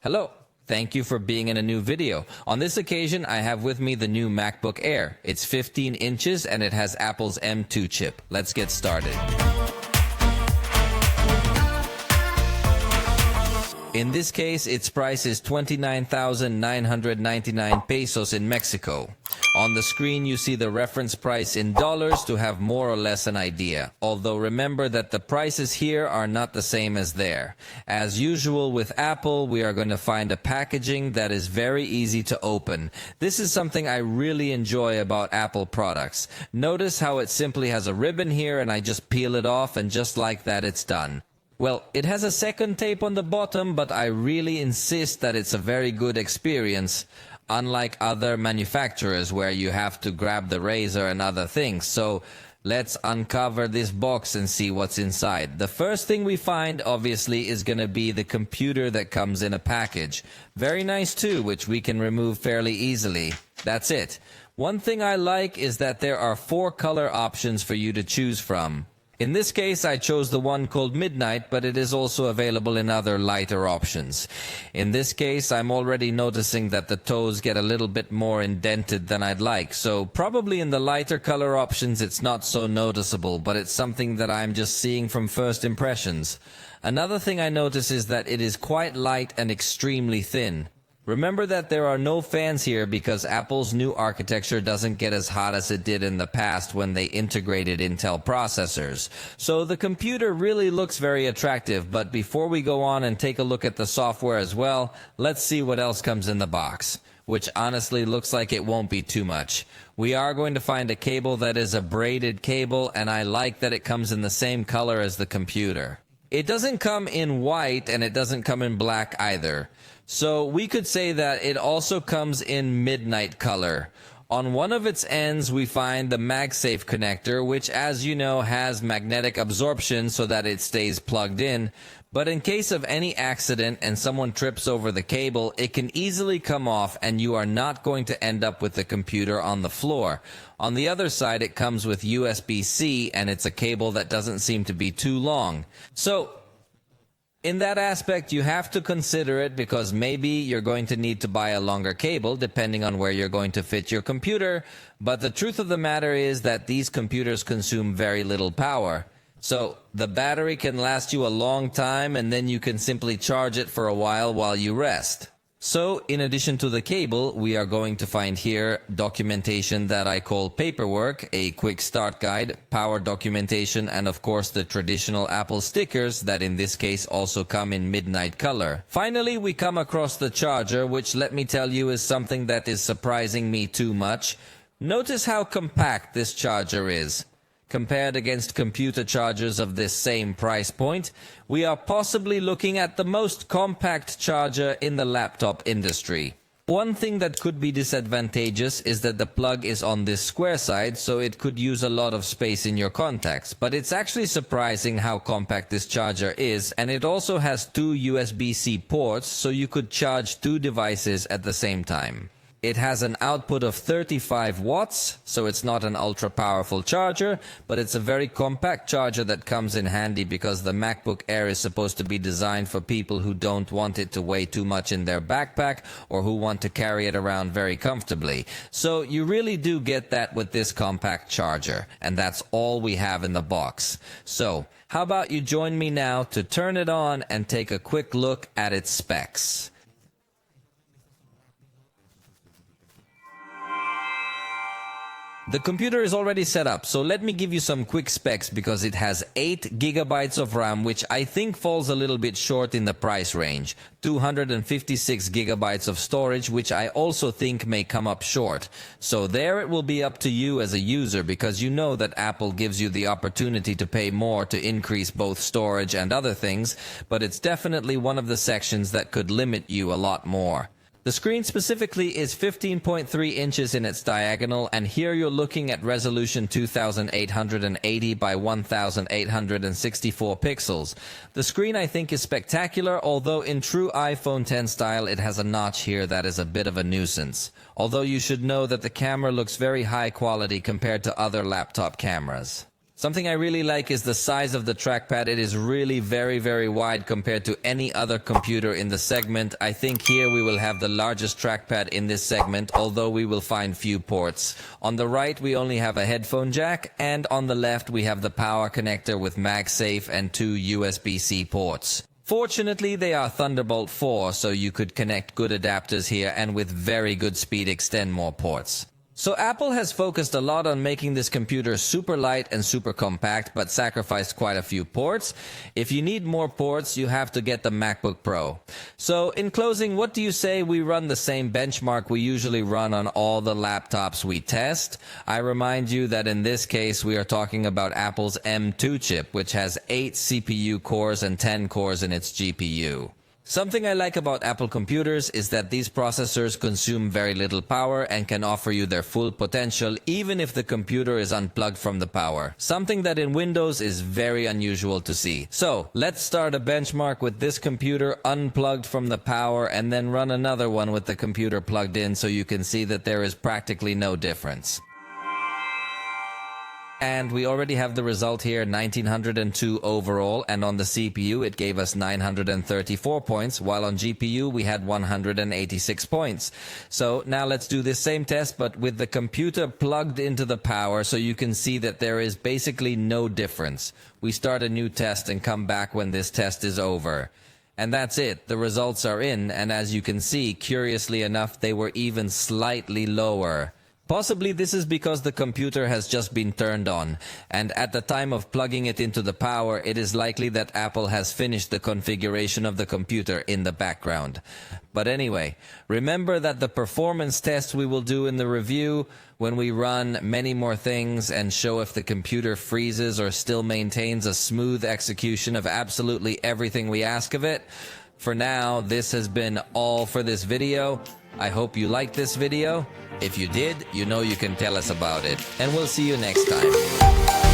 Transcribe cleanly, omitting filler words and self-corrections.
Hello. Thank you for being in a new video. On this occasion, I have with me the new MacBook Air. It's 15 inches and it has Apple's M2 chip. Let's get started. In this case, its price is 29,999 pesos in Mexico. On the screen, you see the reference price in dollars to have more or less an idea. Although remember that the prices here are not the same as there. As usual with Apple, we are going to find a packaging that is very easy to open. This is something I really enjoy about Apple products. Notice how it simply has a ribbon here and I just peel it off and just like that it's done. Well, it has a second tape on the bottom, but I really insist that it's a very good experience, unlike other manufacturers where you have to grab the razor and other things. So let's uncover this box and see what's inside. The first thing we find, obviously, is going to be the computer that comes in a package. Very nice too, which we can remove fairly easily. That's it. One thing I like is that there are 4 color options for you to choose from. In this case, I chose the one called Midnight, but it is also available in other lighter options. In this case, I'm already noticing that the toes get a little bit more indented than I'd like. So probably in the lighter color options, it's not so noticeable, but it's something that I'm just seeing from first impressions. Another thing I notice is that it is quite light and extremely thin. Remember that there are no fans here because Apple's new architecture doesn't get as hot as it did in the past when they integrated Intel processors. So the computer really looks very attractive, but before we go on and take a look at the software as well, let's see what else comes in the box, which honestly looks like it won't be too much. We are going to find a cable that is a braided cable, and I like that it comes in the same color as the computer. It doesn't come in white and it doesn't come in black either. So we could say that it also comes in midnight color. On one of its ends, we find the MagSafe connector, which, as you know, has magnetic absorption so that it stays plugged in. But in case of any accident and someone trips over the cable, it can easily come off and you are not going to end up with the computer on the floor. On the other side, it comes with USB-C and it's a cable that doesn't seem to be too long. So in that aspect, you have to consider it because maybe you're going to need to buy a longer cable depending on where you're going to fit your computer. But the truth of the matter is that these computers consume very little power. So the battery can last you a long time and then you can simply charge it for a while you rest. So in addition to the cable, we are going to find here documentation that I call paperwork, a quick start guide, power documentation, and of course the traditional Apple stickers that in this case also come in midnight color. Finally, we come across the charger, which let me tell you is something that is surprising me too much. Notice how compact this charger is. Compared against computer chargers of this same price point, we are possibly looking at the most compact charger in the laptop industry. One thing that could be disadvantageous is that the plug is on this square side, so it could use a lot of space in your contacts. But it's actually surprising how compact this charger is, and it also has 2 USB-C ports, so you could charge 2 devices at the same time. It has an output of 35 watts, so it's not an ultra-powerful charger, but it's a very compact charger that comes in handy because the MacBook Air is supposed to be designed for people who don't want it to weigh too much in their backpack or who want to carry it around very comfortably. So you really do get that with this compact charger, and that's all we have in the box. So how about you join me now to turn it on and take a quick look at its specs. The computer is already set up, so let me give you some quick specs because it has 8 gigabytes of RAM, which I think falls a little bit short in the price range. 256 gigabytes of storage, which I also think may come up short. So there it will be up to you as a user because you know that Apple gives you the opportunity to pay more to increase both storage and other things, but it's definitely one of the sections that could limit you a lot more. The screen specifically is 15.3 inches in its diagonal, and here you're looking at resolution 2880 by 1864 pixels. The screen I think is spectacular, although in true iPhone X style it has a notch here that is a bit of a nuisance. Although you should know that the camera looks very high quality compared to other laptop cameras. Something I really like is the size of the trackpad. It is really very wide compared to any other computer in the segment. I think here we will have the largest trackpad in this segment, although we will find few ports. On the right, we only have a headphone jack, and on the left, we have the power connector with MagSafe and 2 USB-C ports. Fortunately, they are Thunderbolt 4, so you could connect good adapters here and with very good speed extend more ports. So Apple has focused a lot on making this computer super light and super compact, but sacrificed quite a few ports. If you need more ports, you have to get the MacBook Pro. So in closing, what do you say we run the same benchmark we usually run on all the laptops we test? I remind you that in this case, we are talking about Apple's M2 chip, which has 8 CPU cores and 10 cores in its GPU. Something I like about Apple computers is that these processors consume very little power and can offer you their full potential even if the computer is unplugged from the power. Something that in Windows is very unusual to see. So, let's start a benchmark with this computer unplugged from the power and then run another one with the computer plugged in so you can see that there is practically no difference. And we already have the result here, 1902 overall, and on the CPU it gave us 934 points, while on GPU we had 186 points. So now let's do this same test, but with the computer plugged into the power, so you can see that there is basically no difference. We start a new test and come back when this test is over. And that's it. The results are in, and as you can see, curiously enough, they were even slightly lower. Possibly this is because the computer has just been turned on, and at the time of plugging it into the power, it is likely that Apple has finished the configuration of the computer in the background. But anyway, remember that the performance test we will do in the review, when we run many more things and show if the computer freezes or still maintains a smooth execution of absolutely everything we ask of it. For now, this has been all for this video. I hope you liked this video. If you did, you know you can tell us about it. And we'll see you next time.